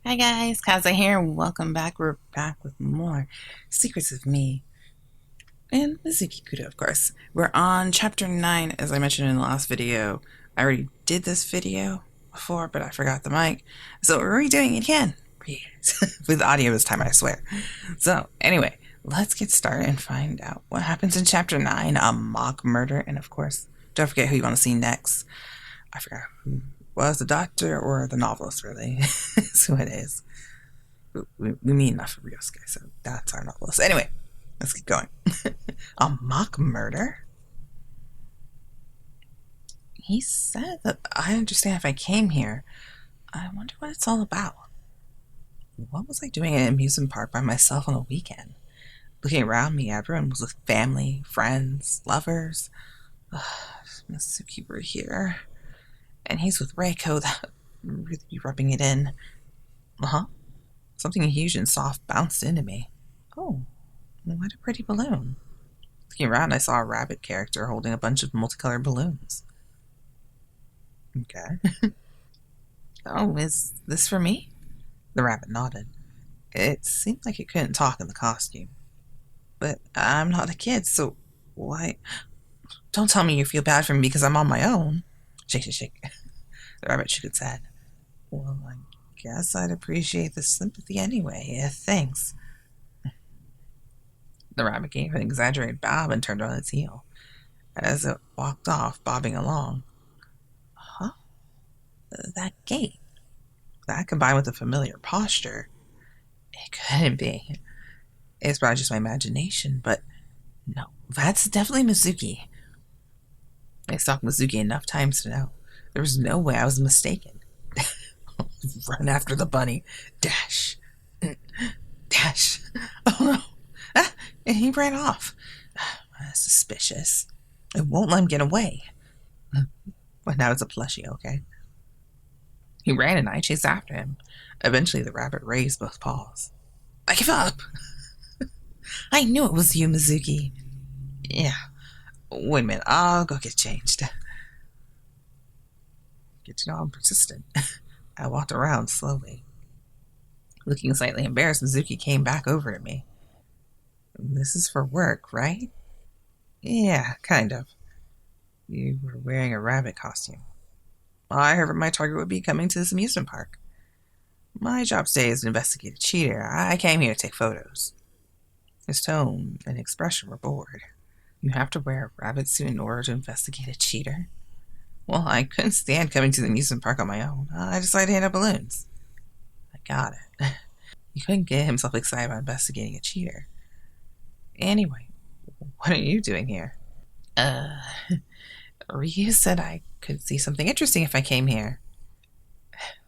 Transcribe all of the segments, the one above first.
Hi guys, Kaza here. Welcome back. We're back with more Secrets of Me and Mizuki Kudo, of course. We're on chapter 9, as I mentioned in the last video. I already did this video before, but I forgot the mic. So we're redoing it again. With audio this time, I swear. So anyway, let's get started and find out what happens in chapter 9, a mock murder. And of course, don't forget who you want to see next. I forgot who was the doctor or the novelist, really. That's who it is. We mean enough for Ryosuke, so that's our novelist. Anyway, let's keep going. A mock murder? He said that I understand if I came here. I wonder what it's all about. What was I doing at an amusement park by myself on a weekend? Looking around me, everyone was with family, friends, lovers. Mizuki were here. And he's with Reiko. That really be rubbing it in. Uh-huh. Something huge and soft bounced into me. Oh, what a pretty balloon. Looking around, I saw a rabbit character holding a bunch of multicolored balloons. Okay. Oh, is this for me? The rabbit nodded. It seemed like it couldn't talk in the costume. But I'm not a kid, so why? Don't tell me you feel bad for me because I'm on my own. Shake, shake, shake. The rabbit shook its head. Well, I guess I'd appreciate the sympathy anyway. Thanks. The rabbit gave an exaggerated bob and turned on its heel. As it walked off, bobbing along. Huh? That gait. That combined with a familiar posture. It couldn't be. It's probably just my imagination, but no, that's definitely Mizuki. I stalked Mizuki enough times to know. There was no way I was mistaken. Run after the bunny. Dash. Dash. Oh no. Ah, and he ran off. Suspicious. It won't let him get away. But now it's a plushie, okay? He ran and I chased after him. Eventually, the rabbit raised both paws. I give up. I knew it was you, Mizuki. Yeah. Wait a minute. I'll go get changed. Get to know I'm persistent. I walked around slowly. Looking slightly embarrassed, Mizuki came back over at me. This is for work, right? Yeah, kind of. You were wearing a rabbit costume. I heard my target would be coming to this amusement park. My job today is to investigate a cheater. I came here to take photos. His tone and expression were bored. You have to wear a rabbit suit in order to investigate a cheater? Well, I couldn't stand coming to the amusement park on my own. I decided to hand out balloons. I got it. He couldn't get himself excited about investigating a cheater. Anyway, what are you doing here? Ryu said I could see something interesting if I came here.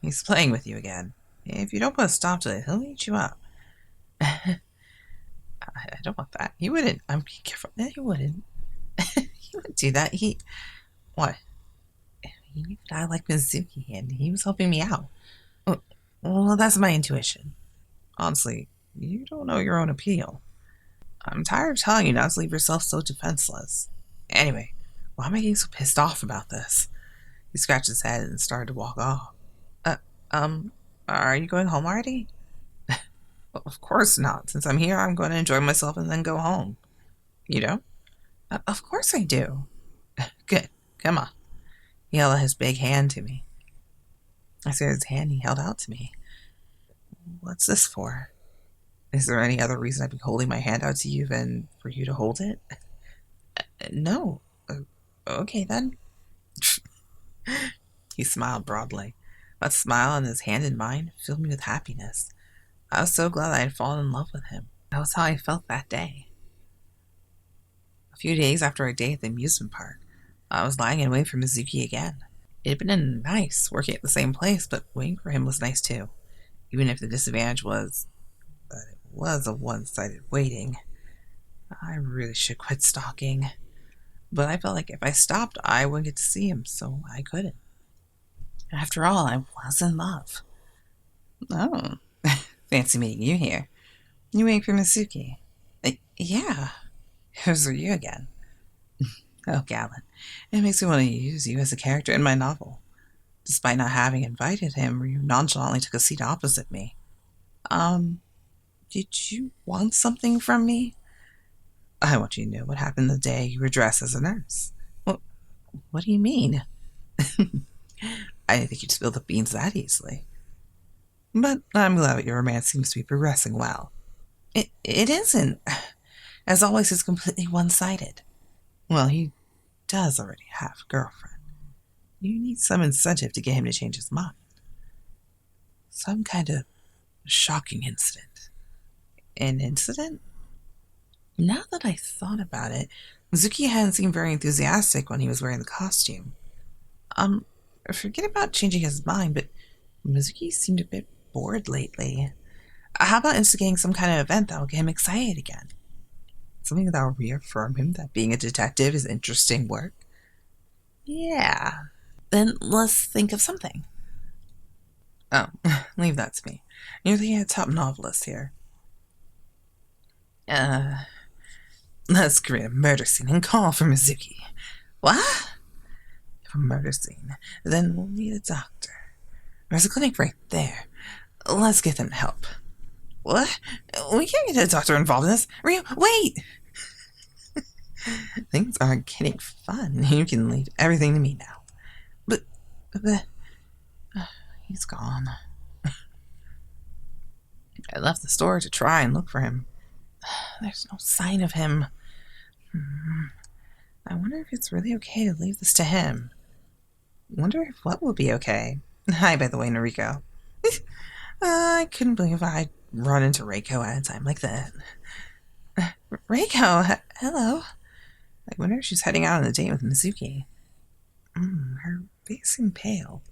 He's playing with you again. If you don't put a stop to it, he'll eat you up. I don't want that. He wouldn't. I'm careful. He wouldn't. He wouldn't do that. What? He knew that I like Mizuki, and he was helping me out. Well, that's my intuition. Honestly, you don't know your own appeal. I'm tired of telling you not to leave yourself so defenseless. Anyway, why am I getting so pissed off about this? He scratched his head and started to walk off. Are you going home already? Well, of course not. Since I'm here, I'm going to enjoy myself and then go home. You don't? Of course I do. Good. Come on. He held out his big hand to me. I saw his hand he held out to me. What's this for? Is there any other reason I'd be holding my hand out to you than for you to hold it? No. Okay then. He smiled broadly. That smile and his hand in mine filled me with happiness. I was so glad I had fallen in love with him. That was how I felt that day. A few days after our day at the amusement park, I was lying in wait for Mizuki again. It had been nice working at the same place, but waiting for him was nice too, even if the disadvantage was that it was a one-sided waiting. I really should quit stalking, but I felt like if I stopped, I wouldn't get to see him, so I couldn't. After all, I was in love. Oh, fancy meeting you here. You waiting for Mizuki? Yeah. It was for you again. Oh, gallant. It makes me want to use you as a character in my novel. Despite not having invited him, Ryu nonchalantly took a seat opposite me. Did you want something from me? I want you to know what happened the day you were dressed as a nurse. What do you mean? I didn't think you'd spill the beans that easily. But I'm glad that your romance seems to be progressing well. It isn't. As always, it's completely one-sided. Well, he does already have a girlfriend. You need some incentive to get him to change his mind. Some kind of shocking incident. An incident? Now that I thought about it, Mizuki hadn't seemed very enthusiastic when he was wearing the costume. Forget about changing his mind, but Mizuki seemed a bit bored lately. How about instigating some kind of event that will get him excited again? Something that will reaffirm him that being a detective is interesting work? Yeah. Then let's think of something. Oh, leave that to me. You're the top novelist here. Let's create a murder scene and call for Mizuki. What? For a murder scene. Then we'll need a doctor. There's a clinic right there. Let's get them help. What? We can't get a doctor involved in this. Ryu, wait! Things aren't getting fun. You can leave everything to me now. But he's gone. I left the store to try and look for him. There's no sign of him. I wonder if it's really okay to leave this to him. Wonder if what will be okay. Hi, by the way, Noriko. I couldn't believe I'd run into Reiko at a time like that. Reiko, hello. I wonder if she's heading out on a date with Mizuki. Her face seemed pale.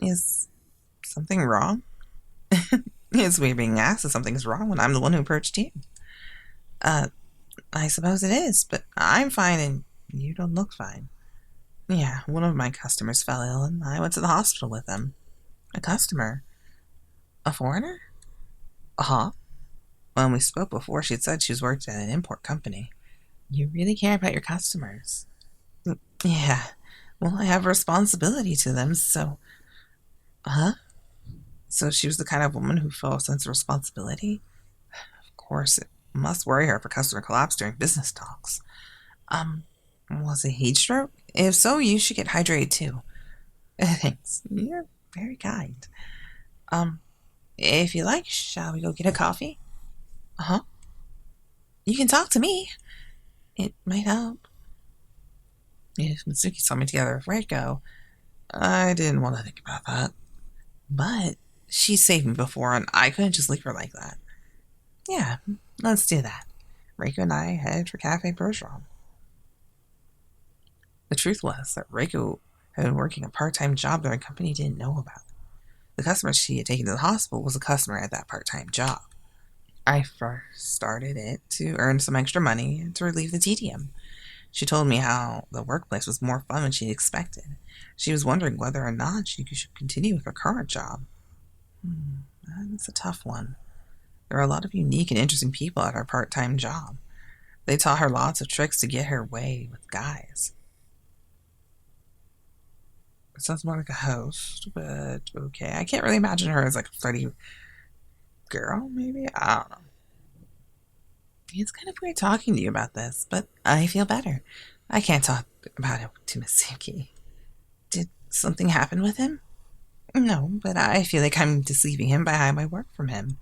Is something wrong? It's weird being asked if something's wrong when I'm the one who approached you. I suppose it is, but I'm fine and you don't look fine. Yeah, one of my customers fell ill and I went to the hospital with them. A customer? A foreigner? Uh-huh. When we spoke before, she'd said she was worked at an import company. You really care about your customers. Yeah. Well, I have a responsibility to them, so... Huh? So she was the kind of woman who felt a sense of responsibility? Of course, it must worry her if a customer collapsed during business talks. Was it heat stroke? If so, you should get hydrated too. Thanks. You're very kind. If you like, shall we go get a coffee? Uh-huh. You can talk to me. It might help. If Mizuki saw me together with Reiko, I didn't want to think about that. But she saved me before, and I couldn't just leave her like that. Yeah, let's do that. Reiko and I headed for Cafe Bergeron. The truth was that Reiko had been working a part-time job that our company didn't know about. The customer she had taken to the hospital was a customer at that part-time job. I first started it to earn some extra money and to relieve the tedium. She told me how the workplace was more fun than she'd expected. She was wondering whether or not she should continue with her current job. That's a tough one. There are a lot of unique and interesting people at her part-time job. They taught her lots of tricks to get her way with guys. It sounds more like a host, but okay. I can't really imagine her as like a flirty girl, maybe? I don't know. It's kind of weird talking to you about this, but I feel better. I can't talk about it to Mizuki. Did something happen with him? No, but I feel like I'm deceiving him by hiding my work from him.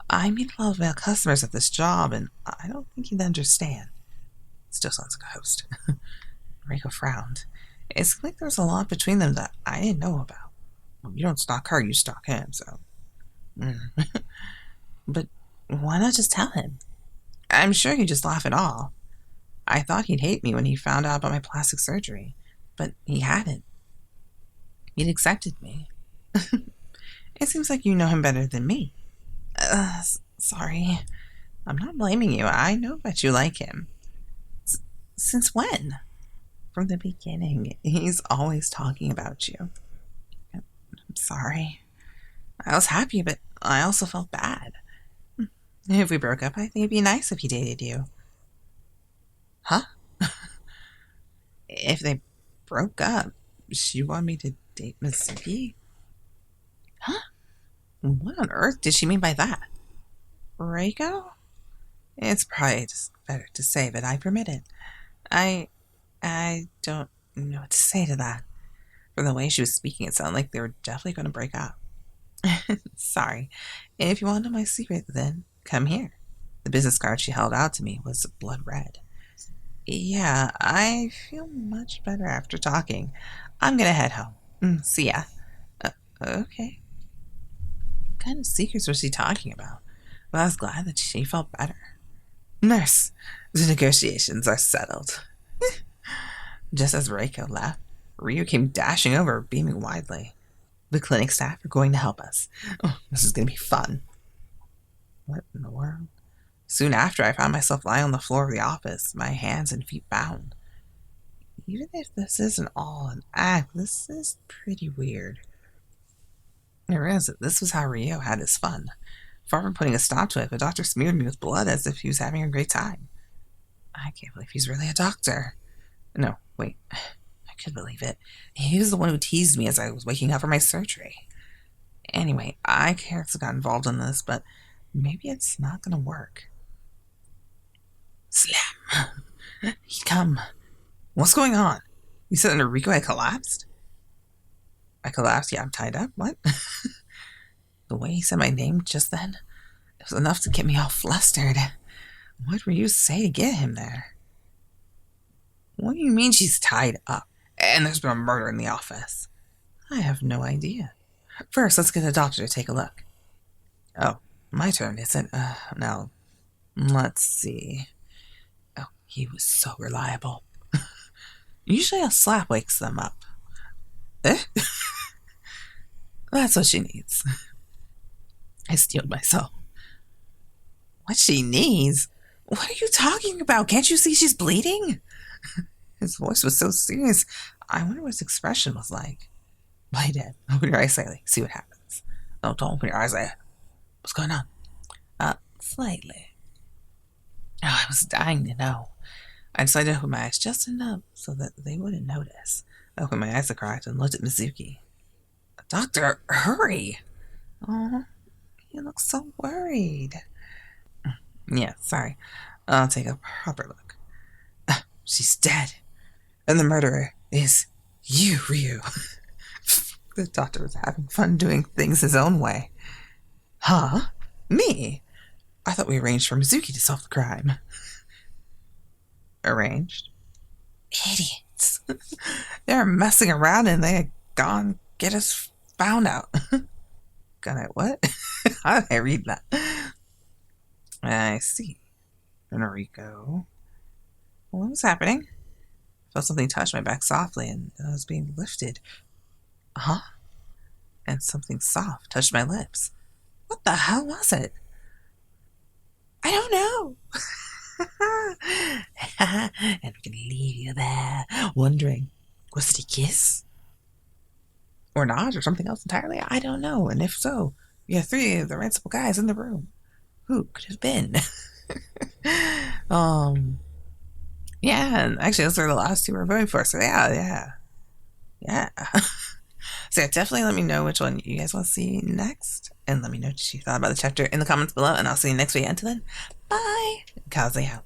I meet a lot of male customers at this job, and I don't think he'd understand. Still sounds like a host. Reiko frowned. It seemed like there was a lot between them that I didn't know about. Well, you don't stalk her, you stalk him, so... But why not just tell him? I'm sure he'd just laugh it off. I thought he'd hate me when he found out about my plastic surgery, but he hadn't. He'd accepted me. It seems like you know him better than me. Sorry. I'm not blaming you. I know that you like him. Since when? From the beginning. He's always talking about you. I'm sorry. I was happy, but I also felt bad. If we broke up, I think it'd be nice if he dated you. Huh? If they broke up, you want me to Date Mizuki? Huh? What on earth did she mean by that? Reiko? It's probably just better to say that I permit it. I don't know what to say to that. From the way she was speaking, it sounded like they were definitely going to break up. Sorry. If you want to know my secret, then come here. The business card she held out to me was blood red. Yeah, I feel much better after talking. I'm gonna head home. See ya. Okay. What kind of secrets was she talking about? Well, I was glad that she felt better. Nurse, the negotiations are settled. Just as Reiko left, Ryu came dashing over, beaming widely. The clinic staff are going to help us. Oh, this is going to be fun. What in the world? Soon after, I found myself lying on the floor of the office, my hands and feet bound. Even if this isn't all an act, this is pretty weird. I realized that this was how Ryo had his fun. Far from putting a stop to it, the doctor smeared me with blood as if he was having a great time. I can't believe he's really a doctor. No, wait. I could believe it. He was the one who teased me as I was waking up for my surgery. Anyway, I can't have got involved in this, but maybe it's not going to work. Slam! He'd come. What's going on? You said under Reiko I collapsed? I collapsed? Yeah, I'm tied up? What? The way he said my name just then, it was enough to get me all flustered. What were you say to get him there? What do you mean she's tied up? And there's been a murder in the office. I have no idea. First, let's get a doctor to take a look. Oh, my turn, is it? Now, let's see. Oh, he was so reliable. Usually a slap wakes them up. That's what she needs. I steeled myself. What she needs? What are you talking about? Can't you see she's bleeding? His voice was so serious. I wonder what his expression was like. Lie dead. Open your eyes slightly. See what happens. No, don't open your eyes like that. What's going on? Slightly. Oh, I was dying to know. I decided to open my eyes just enough so that they wouldn't notice. I opened my eyes a crack and looked at Mizuki. Doctor, hurry! Oh, he looks so worried. Yeah, sorry. I'll take a proper look. She's dead. And the murderer is you, Ryu. The doctor was having fun doing things his own way. Huh? Me? I thought we arranged for Mizuki to solve the crime. Arranged? Idiots. They're messing around and they had gone get us found out. Gonna what? How did I read that? I see. Noriko. What was happening? I felt something touch my back softly and I was being lifted. Huh? And something soft touched my lips. What the hell was it? I don't know. And we're gonna leave you there, wondering, was it a kiss? Or not, or something else entirely? I don't know. And if so, we have three of the principal guys in the room. Who could have been? Yeah, and actually those are the last two we're voting for, so yeah. So yeah, definitely let me know which one you guys want to see next, and let me know what you thought about the chapter in the comments below, and I'll see you next week. Until then, bye! Kaze out.